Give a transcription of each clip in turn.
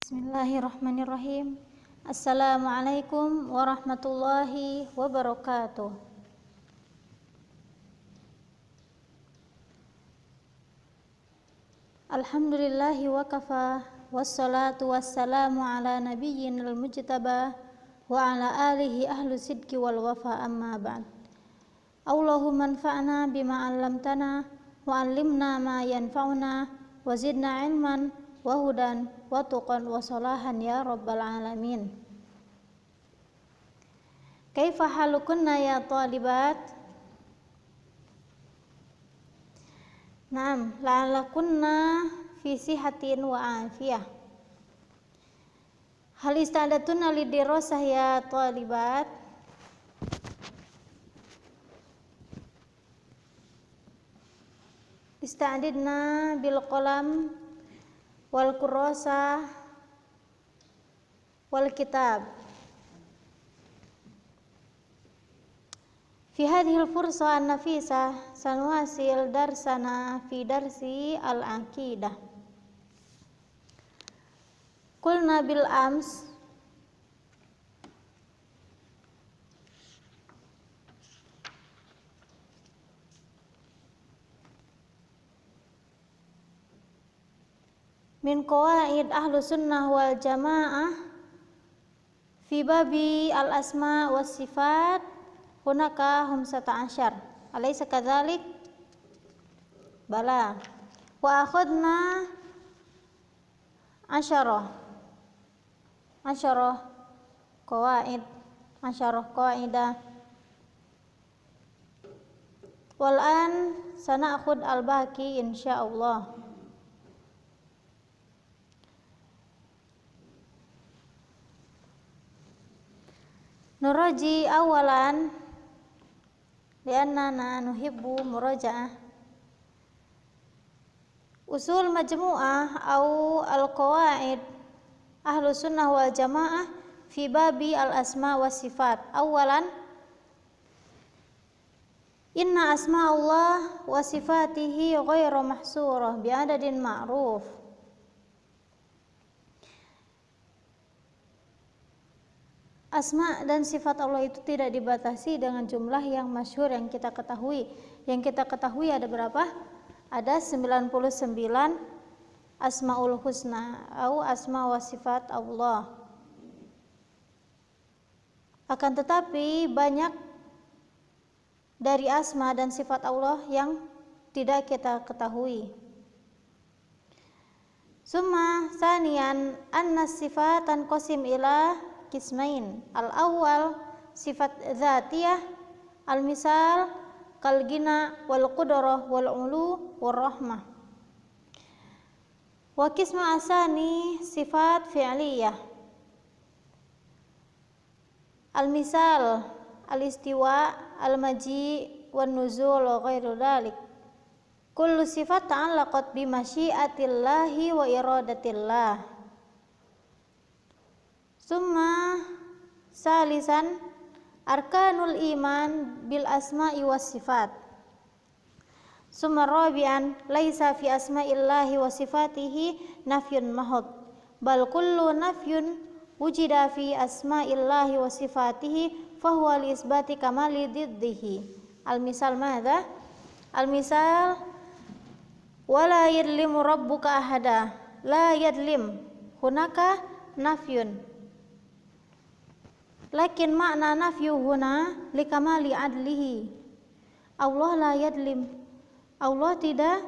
Bismillahirrahmanirrahim. Assalamualaikum warahmatullahi wabarakatuh. Alhamdulillahi wa kafa, wassalatu wassalamu ala nabiyyinal mujtaba wa ala alihi ahlu sidqi wal wafa, amma ba'd. Allahumma anfa'na bima 'allamtana wa 'allimna ma yanfa'una wa zidna ilman wa hudan wa tuqan wa salahan ya rabbal alamin. Kaifa halukunna ya talibat? Naam, la'alakunna fi sihatin wa afiyah. Hal istadatuna lidirasah ya talibat? Ista'didna bil qalam wal kurasa wal kitab. Fi hadhil fursa an-nafisa sanwasil darsana fi darsi al-aqidah. Qulna bil ams min qawaid ahlu sunnah wal jamaah fi babi al-asma was sifat hunaka humsata asyar. Alaysa kadzalik? Bala. Wa akhadna asyarah qawaid, asyarah qaidah. Wal an sana'khud al-baqi insyaallah. Nuraji awalan liannana nuhibbu muraja'ah usul majmu'ah au al-qawaid ahlu sunnah wal jamaah fi babi al-asma was sifat. Awalan, inna asma Allah wa sifatihi ghairu mahsurah bi'adadin ma'ruf. Asma dan sifat Allah itu tidak dibatasi dengan jumlah yang masyhur yang kita ketahui. Yang kita ketahui ada berapa? Ada 99 Asmaul Husna atau asma wa sifat Allah. Akan tetapi banyak dari asma dan sifat Allah yang tidak kita ketahui. Summa saniyan anna sifatan qasim ila kismain. Al-awwal sifat dzatiyah, al-misal kal gina wal qudrah wal ulu wal rahmah. Wa qismu asani sifat fi'liyah, al-misal al-istiwa, al-maji wan nuzul wa ghairu dzalik. Kullu sifat ta'allaqat bi masyiatillahi wa iradatillah. Summa salisan arkanul iman bil asma'i was sifat. Summa rabi'an laisa fi asma'illahi wa sifatihi nafyun mahad, bal kullu nafyun wujida fi asma'illahi wa sifatihi fahuwa li isbati kamali diddihi. Al-misal madza? Al-misal wala yadlimu rabbuka ahada. La yadlim hunaka nafyun, lakin makna nafyu huna likamali adlihi. Allah la yadlim, Allah tidak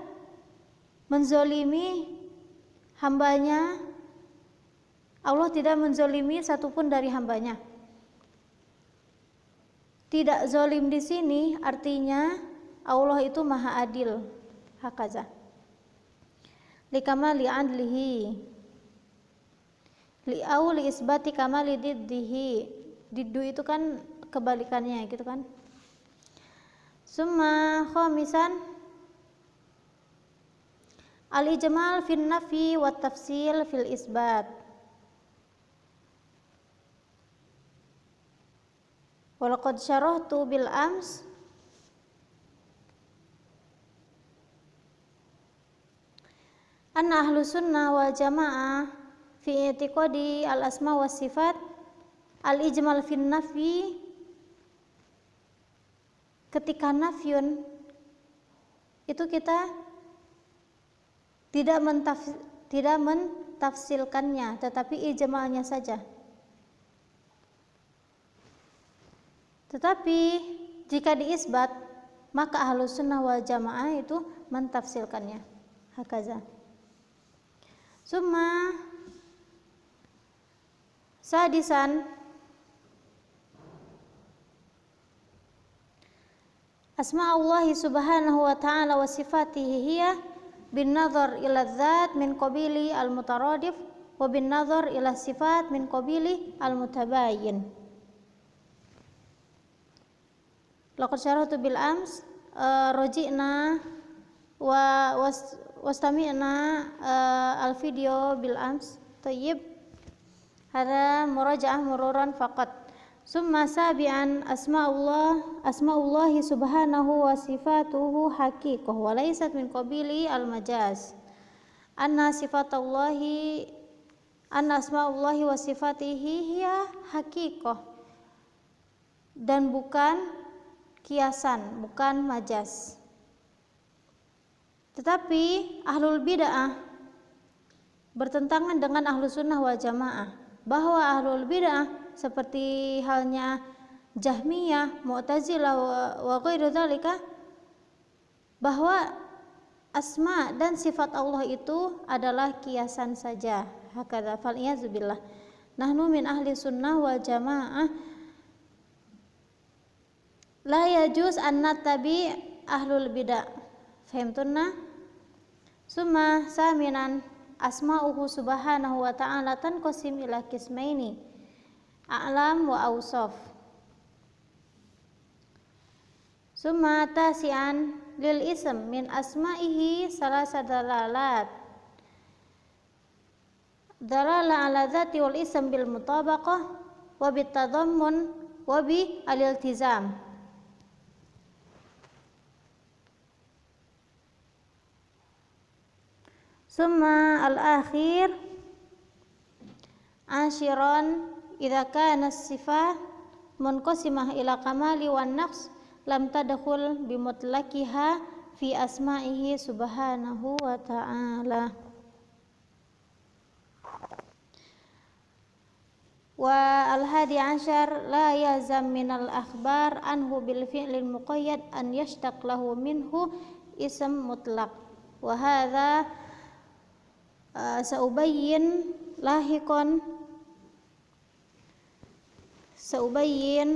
menzolimi hambanya, Allah tidak menzolimi satupun dari hambanya. Tidak zolim di sini artinya Allah itu maha adil. Hakaza likamali adlihi li'au li isbati kamali diddihi. Diddu itu kan kebalikannya gitu kan. Summa khamisan al-ijmal fin nafi wa tafsil fil isbat. Walaqad syarahtu bil ams anna ahlu sunnah wal jamaah fi i'tiqadi al-asma was sifat al-ijmal fin nafi, ketika nafyun itu kita tidak mentafsilkannya, tetapi ijmalnya saja. Tetapi jika diisbat, maka ahlus sunnah wal jamaah itu mentafsilkannya. Hakaza. Summa sadisan asma'ullahi subhanahu wa ta'ala wa sifatihi hiya bin nazar ila dzat min qabili al-mutaradif wa bin nazar ila sifat min qabili al-mutabayyin. Laqad syarahtu bil ams roji'na wastami'na al-video bil ams. Tayyib, hada muraja'ah mururan faqat. Summa sabi'an asma'ullahi subhanahu wa sifatuhu haqiqah wa laysat min qabili al-majaz. Anna asma'ullahi wa sifatihi hiya haqiqah, dan bukan kiasan, bukan majaz. Tetapi ahlul bid'ah bertentangan dengan ahlus sunnah wal jamaah, bahwa ahlul bid'ah seperti halnya Jahmiyah, Mu'tazilah wa ghairu dzalika, bahwa asma dan sifat Allah itu adalah kiasan saja. Hakadha fal iyazubillah. Nahnu min ahli sunnah wal jamaah la yajuz an nattabi ahlul bid'ah. Fahimtunna? Summa saminan asma'uhu subhanahu wa ta'ala tanqasim ila qismaini, a'lam wa awsaf. Summa tasi'an lil ism min asma'ihi salasa dalalat. Dalala ala dzati wal ism bil mutabaqah wa bit tadammun wa bi al-iltizam. Summa al-akhir ashiran idza kana as-sifah munqasimah ila kamali wan naqs lam tadkhul bi mutlaqiha fi asma'ihi subhanahu wa ta'ala. Wa al-hadi ashar la yazam min al-akhbar anhu bil fi'lil muqayyad an yashtaq lahu minhu ism mutlaq. Wa hadha saubayyin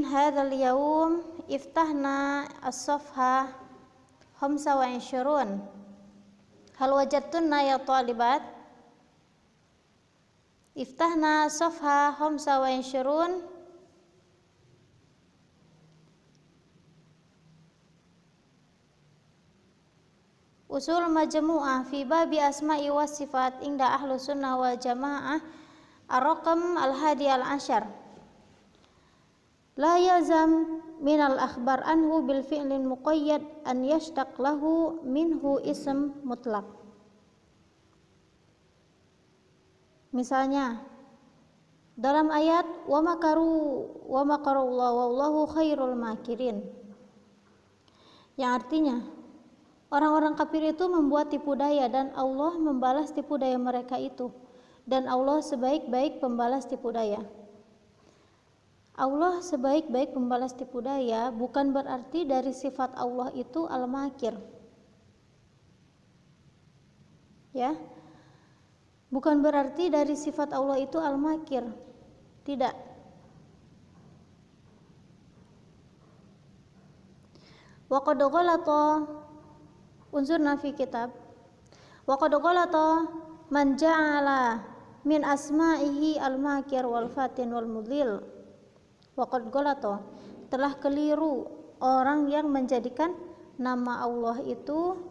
hadzal yawm iftahna as-safha 25. Hal wajadtunna ya talibat? Iftahna safha 25. Usul majmu'ah fi babi asma'i was sifat inda ahlus sunnah wal jamaah ar-raqam al-hadi al-ashar. La yazam min al-akhbar anhu bil fi'lin muqayyad an yashtaq lahu minhu ism mutlaq. Misalnya dalam ayat wa makarullah wallahu khairul makirin, yang artinya orang-orang kafir itu membuat tipu daya dan Allah membalas tipu daya mereka itu, dan Allah sebaik-baik pembalas tipu daya. Allah sebaik-baik pembalas tipu daya bukan berarti dari sifat Allah itu al-makir. Ya. Bukan berarti dari sifat Allah itu al-makir. Tidak. Wa qad ghalata unzurna fi kitab. Wa qad ghalata man ja'ala min asma'ihi al-makir wal fatin wal mudhil. Wa qad ghalata, telah keliru orang yang menjadikan nama Allah itu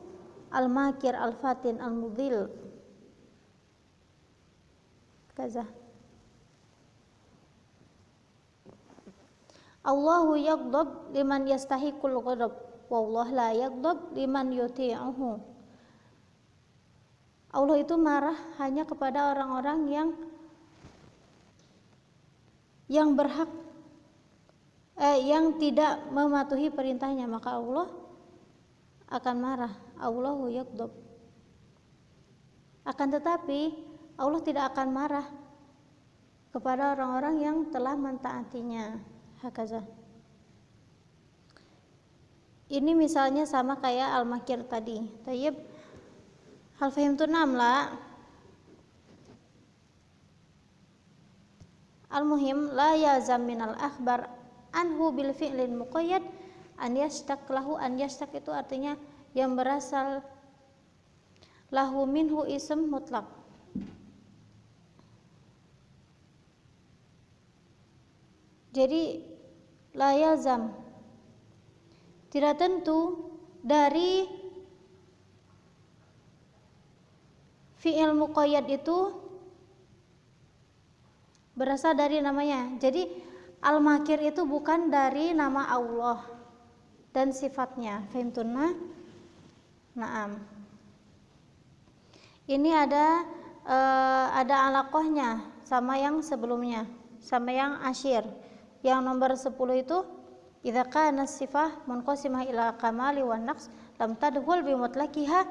al-makir, al-fatin, al-mudhil. Kaza. Allahu yaghdab liman yastahiqul ghadab, wallahu la yaghdab liman yuti'uhu. Allah itu marah hanya kepada orang-orang yang yang berhak yang tidak mematuhi perintahnya, maka Allah akan marah. Allahu yaghdab. Akan tetapi Allah tidak akan marah kepada orang-orang yang telah mentaatinya. Hakaza. Ini misalnya sama kayak al-makir tadi. Tayyib. Hal fahimtum la? Al-muhim la yazam minal akhbar anhu bil fi'lin muqayyad an yashtaq lahu. An yashtaq itu artinya yang berasal lahu minhu ism mutlak. Jadi la yazam, tidak tentu dari fi'il muqayyad itu berasal dari namanya. Jadi al-makir itu bukan dari nama Allah dan sifatnya. Fahimtunna? Naam. Ini ada alaqahnya sama yang sebelumnya, sama yang asyir. Yang nomor 10 itu idza kana sifah munqasimah ila kamali wan naqs lam tadkhul bi mutlaqiha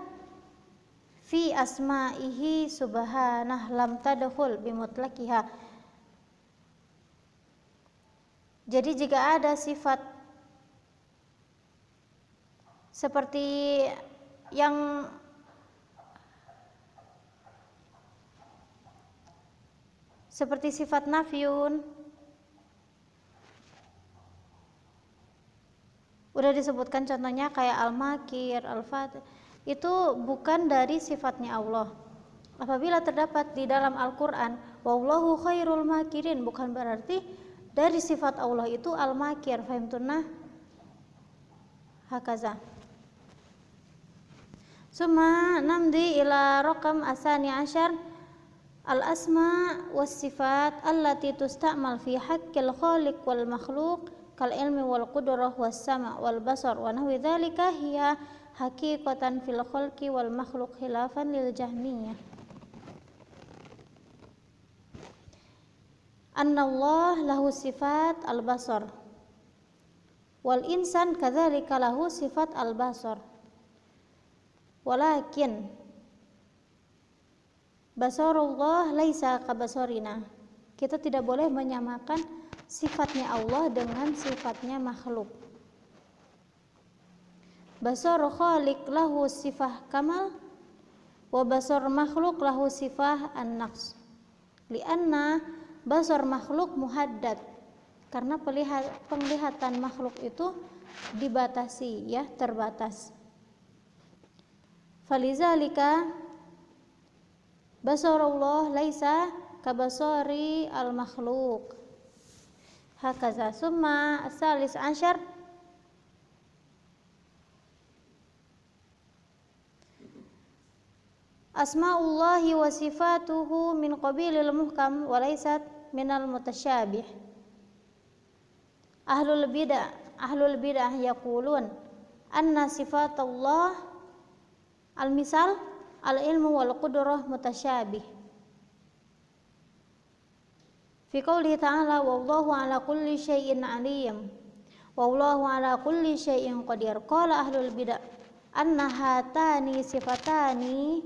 fi asma'ihi subhanah, lam tadkhul bi mutlaqiha. Jadi jika ada sifat seperti yang seperti sifat nafyun, udah disebutkan contohnya kayak al-makir, al-fatih, itu bukan dari sifatnya Allah. Apabila terdapat di dalam Al-Quran wallahu khairul makirin, bukan berarti dari sifat Allah itu al-makir. Fahimtunna? Hakaza. Summa namdi ila raqam asani asyar al-asma was sifat allati tusta'mal fi haqqil khaliq wal makhluq kal ilmi wal qudrah was sama' wal basar wa nahwi dzalika hiya haqiqatan fil khalqi wal makhluq khilafan lil jahmiyah. Anna Allah lahu sifat al-basar wal insan kadzalika lahu sifat al-basar. Walakin basarullah laisa kabasarina. Kita tidak boleh menyamakan sifatnya Allah dengan sifatnya makhluk. Basar khaliq lahu sifah kamal wa basar makhluk lahu sifah an-naqs. Lianna basar makhluk muhaddad, karena penglihatan makhluk itu dibatasi, ya, terbatas. Falizalika basarullah laisa kabasari al-makhluk. Hakaza. Summa as-salis asyar asma'ullahi wa sifatuhu min qabilil muhkam wa laysat minal mutasyabih. Ahlul bidah yaqulun anna sifatullah al-misal al-ilmu wal qudrah mutasyabih. Fi qouli ta'ala wallahu ala kulli syai'in alim wallahu ala kulli syai'in qadir. Qala ahlul bidah anna hatani sifatani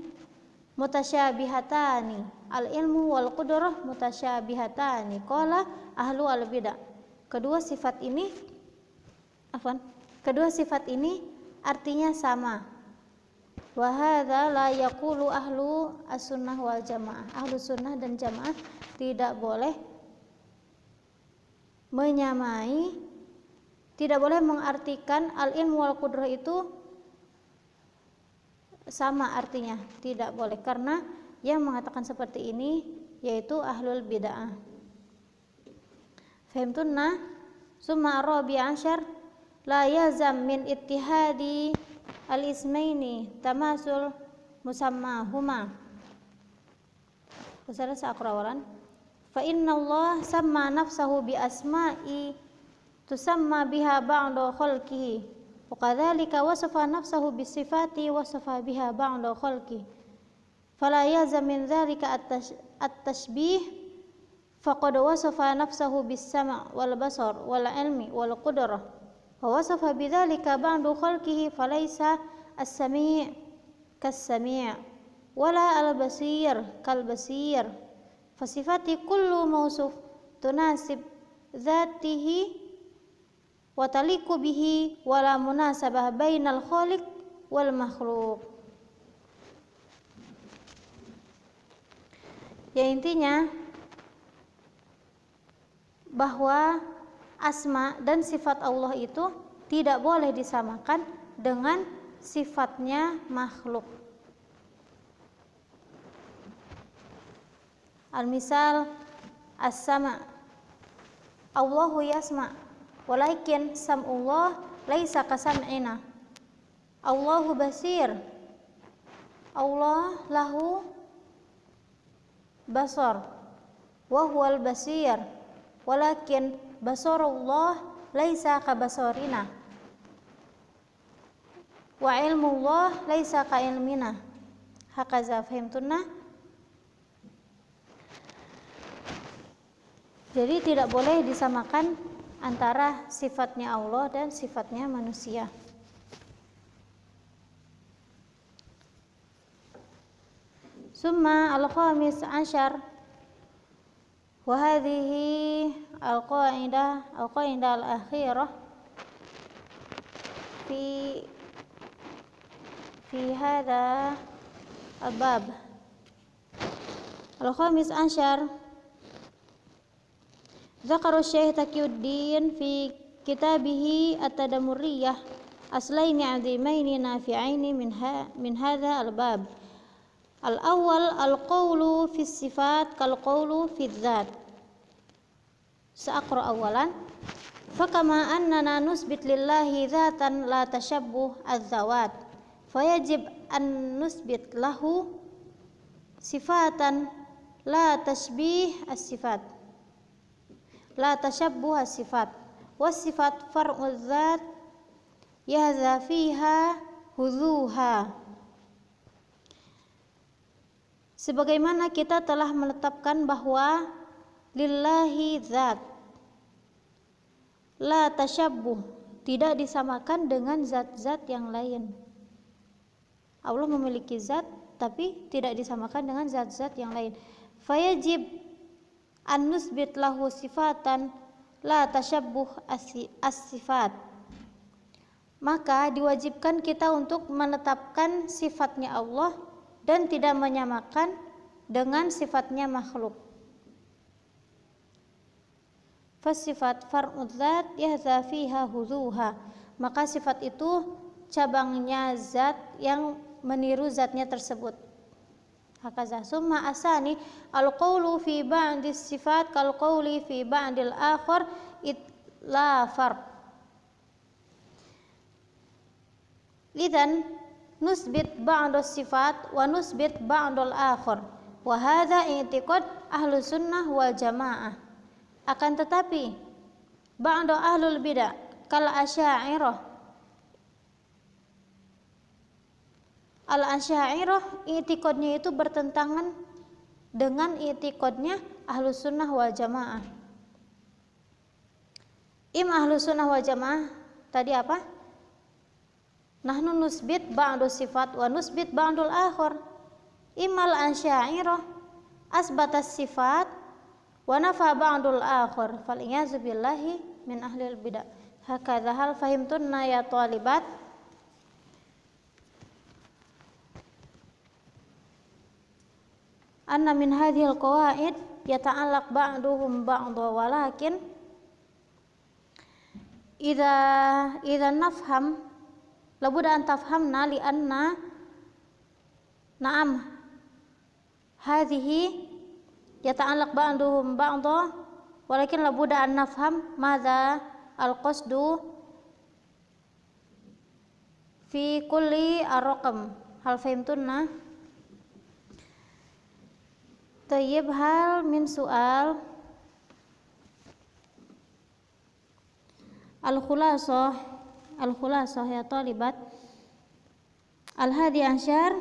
mutasyabihatani al-ilmu wal qudrah mutasyabihatani. Qala ahlu al-bidah, kedua sifat ini artinya sama. Wa hadza la yaqulu ahlu as-sunnah wal jamaah. Ahlu sunnah dan jamaah tidak boleh menyamai, tidak boleh mengartikan al-ilmu wal qudrah itu sama artinya, tidak boleh, karena yang mengatakan seperti ini yaitu ahlul bid'ah. Fahimtunna? Summa rabi' asyar la yazam min ittihadi al-ismaini tamasul musammahuma. Besar seakrawalan. Fa inna Allah samma nafsahu bi asma'i tusamma biha ba'da khalqihi wa kadzalika wasafa nafsahu bi sifati wasafa biha ba'da khalqihi. Fala yazam min dzalika at-tashbih faqad wasafa nafsahu bis-sam' wal basar wal ilmi wal qudrah wa wasafa bidzalika ba'du khalqihi falaysa as-sami' kas-sami' wala al-basir kal-basir fasifati kullu mawsuf tunasib dzatihi wa taliqu bihi wala munasabah bainal khaliq wal makhluk. Ya, intinya bahwa asma dan sifat Allah itu tidak boleh disamakan dengan sifatnya makhluk. Al-misal as-sama', Allahu yasma' walakin sam'ullah laisa kasam'ina. Allahu basir, Allah lahu basar wa huwal basir walakin basarullah laisa kabasarina wa ilmullah laisa ka ilmina. Hakaza fahimtunna? Jadi tidak boleh disamakan antara sifatnya Allah dan sifatnya manusia. Summa al-khamis ashar wa hadhihi al-qaidah al-akhirah fi hadha al-bab. Al-khamis ashar dzakara Syekh Taqiyuddin fi kitabihi at-tadammuriyah aslaini 'azimaini nafi'aini min hadha al-bab. Al-awwal al-qawlu fi sifat kal-qawlu fi dzat. Sa'aqra awalan. Fakama annana nusbit lillahi dzatan la tashabbuh az-zawat, fayajib an nusbit lahu sifatan la tashbih as-sifat, la tashabbuh as-sifat. Was-sifat far'u dzat yahza fiha hudhuha. Sebagaimana kita telah menetapkan bahwa lillahi zat la tashabbuh, tidak disamakan dengan zat-zat yang lain. Allah memiliki zat tapi tidak disamakan dengan zat-zat yang lain. Fayajib an nusbit lahu sifatan la tashabbuh as-sifat. Maka diwajibkan kita untuk menetapkan sifatnya Allah dan tidak menyamakan dengan sifatnya makhluk. Fasifat far'ud dzat yahza fiha hudhuha. Maka sifat itu cabangnya zat yang meniru zatnya tersebut. Hakaza. Summa asani al-qawlu fi ba'dis sifat kal qawli fi ba'dil akhar la farq. Idzan nusbit ba'dus sifat wa nusbit ba'dul akhar wa hadza i'tiqad ahlu sunnah wal jamaah. Akan tetapi ba'du ahlul bidah kal asy'ariyah al-asy'ariyah i'tiqadnya itu bertentangan dengan i'tiqadnya ahlu sunnah wal jamaah. Ahlu sunnah wal jamaah tadi apa? Nahnu nusbit ba'du sifat wa nusbit ba'dul akhar. Imal asy'ariyah asbatas sifat wa nafa ba'dul akhar. Fal iyazu billahi min ahlil bidah. Hakadha hal fahimtunna ya talibat? Anna min hadhil qawaid yata'allaq ba'duhum ba'dha walakin idza nafham labuda an tafhamna li anna na'am hadhihi yata'allaq ba'duhum ba'dha walakin labuda an nafham madza al-qasdu fi kulli ar-raqam. Hal fahimtunna? Tayyib, hal min su'al al-khulasah ya talibat. Al-hadi ansyar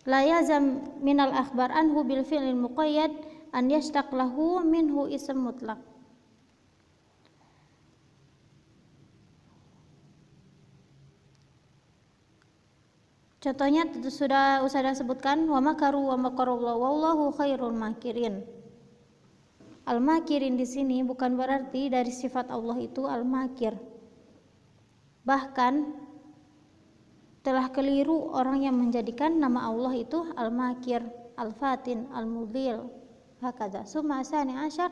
la yazam minal akhbar anhu bil fi'lil muqayyad an yashtaq lahu minhu ism mutlaq. Contohnya sudah sebutkan, wa makaru wa makarullah wallahu khairul makirin. Al-makirin di sini bukan berarti dari sifat Allah itu al-makir. Bahkan telah keliru orang yang menjadikan nama Allah itu al-makir, al-fatin, al-mudhil, hakadha. Summa asani asyar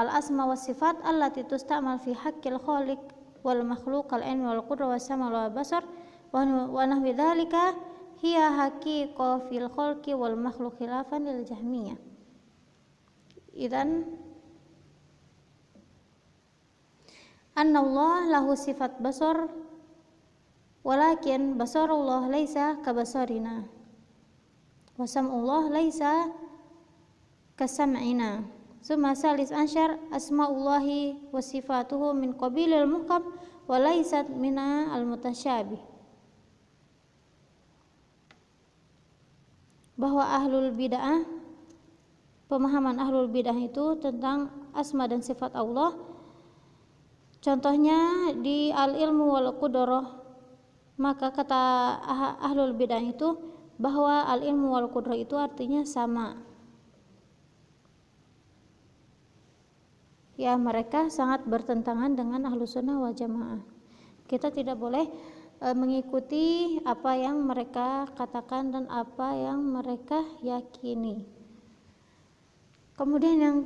al-asma was sifat allati tustamal fi haqqil khaliq wal makhluq al-ilmi wal qudra was sama wal basar wa nahwi dzalika hiya haqiqah fil khalqi wal makhluq khilafan lil jahmiyah. Idzan anna Allah lahu sifat basar walakin basarullah laisa kabasarina wa sam'ullah laisa kasam'ina. Summa salis ansyar asma'ullahi wa sifatuhu min qabilil muhkam wa laisat mina al-mutasyabih. Bahwa ahlul bid'ah, pemahaman ahlul bid'ah itu tentang asma dan sifat Allah, contohnya di al-ilmu wal qudrah, maka kata ahlul bid'ah itu bahwa al-ilmu wal qudrah itu artinya sama. Ya, mereka sangat bertentangan dengan ahlus sunnah wal jamaah. Kita tidak boleh mengikuti apa yang mereka katakan dan apa yang mereka yakini. Kemudian yang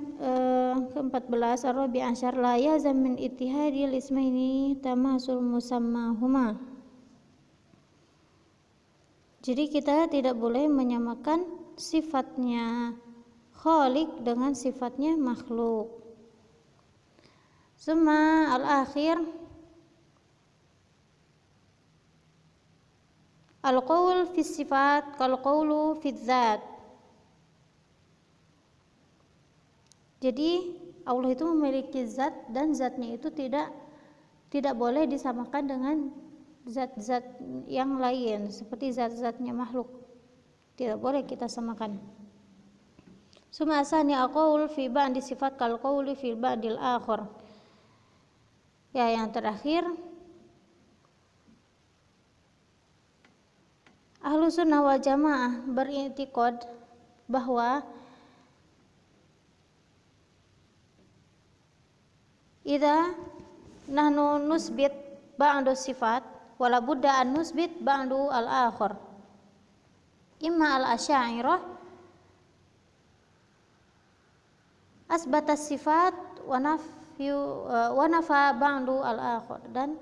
ke-14, ar-rabi' asyar la yazam min ittihadil ismaini tamasul musammahuma. Jadi kita tidak boleh menyamakan sifatnya khaliq dengan sifatnya makhluk. Summa al-akhir al-qaul fi sifat kal qaulu fi dzat. Jadi Allah itu memiliki zat dan zatnya itu tidak boleh disamakan dengan zat-zat yang lain seperti zat-zatnya makhluk. Tidak boleh kita samakan. Summa asani al-qaul fi ba'di sifat kal qauli fi ba'dil akhir. Ya, yang terakhir, Ahlus Sunnah wal Jamaah beriktikad bahwa idza nahnu nusbit ba'du sifat wala budda an nusbit ba'du al-akhir. Imma al-asy'ariyah asbata sifat wa nafa ba'du al-akhir, dan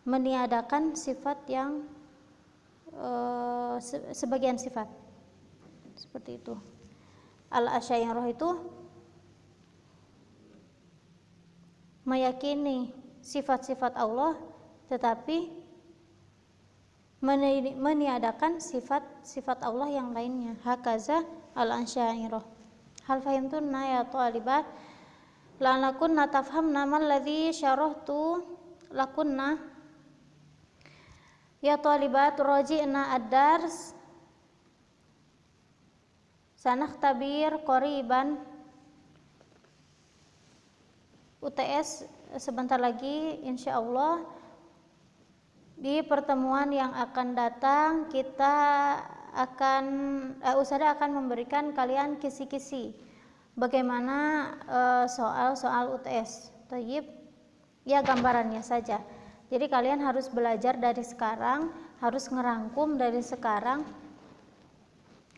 meniadakan sifat yang sebagian sifat. Seperti itu. Al-asy'ariyah itu meyakini sifat-sifat Allah tetapi meniadakan sifat-sifat Allah yang lainnya. Hakaza al-asy'ariyah. Hal fahimtunna ya thalibat la'allakunna tafhamna mal ladzi syarahtu lakunna ya thalibat raji'na ad-dars sanahtabir qariban. UTS sebentar lagi insyaallah. Di pertemuan yang akan datang kita akan Ustazah akan memberikan kalian kisi-kisi bagaimana soal-soal UTS. Thayyib, ya gambarannya saja. Jadi kalian harus belajar dari sekarang, harus ngerangkum dari sekarang.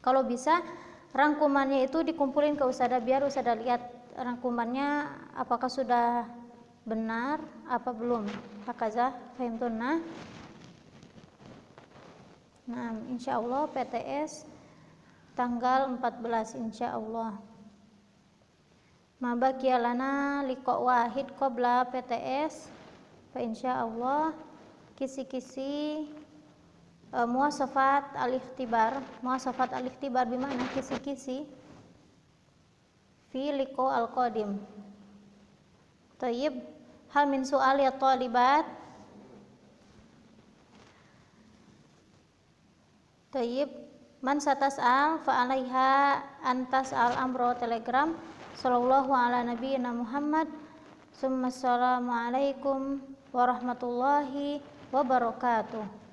Kalau bisa rangkumannya itu dikumpulin ke Ustazah biar Ustazah lihat rangkumannya apakah sudah benar apa belum. Hakaza fahimtunna. Nah, insyaallah PTS tanggal 14 insyaallah. Ma baqiya lana liqa wahid qabla PTS fa insyaallah kisi-kisi muwasafat al-ikhtibar. Muwasafat al-ikhtibar bermakna kisi-kisi fi liqa al-qadim. Thayyib, hal min su'al ya thalibat. Thayyib, Man satas'al fa 'alaiha antas'al amro Telegram. Sallallahu ala nabiyyina Muhammad. Assalamualaikum warahmatullahi wabarakatuh.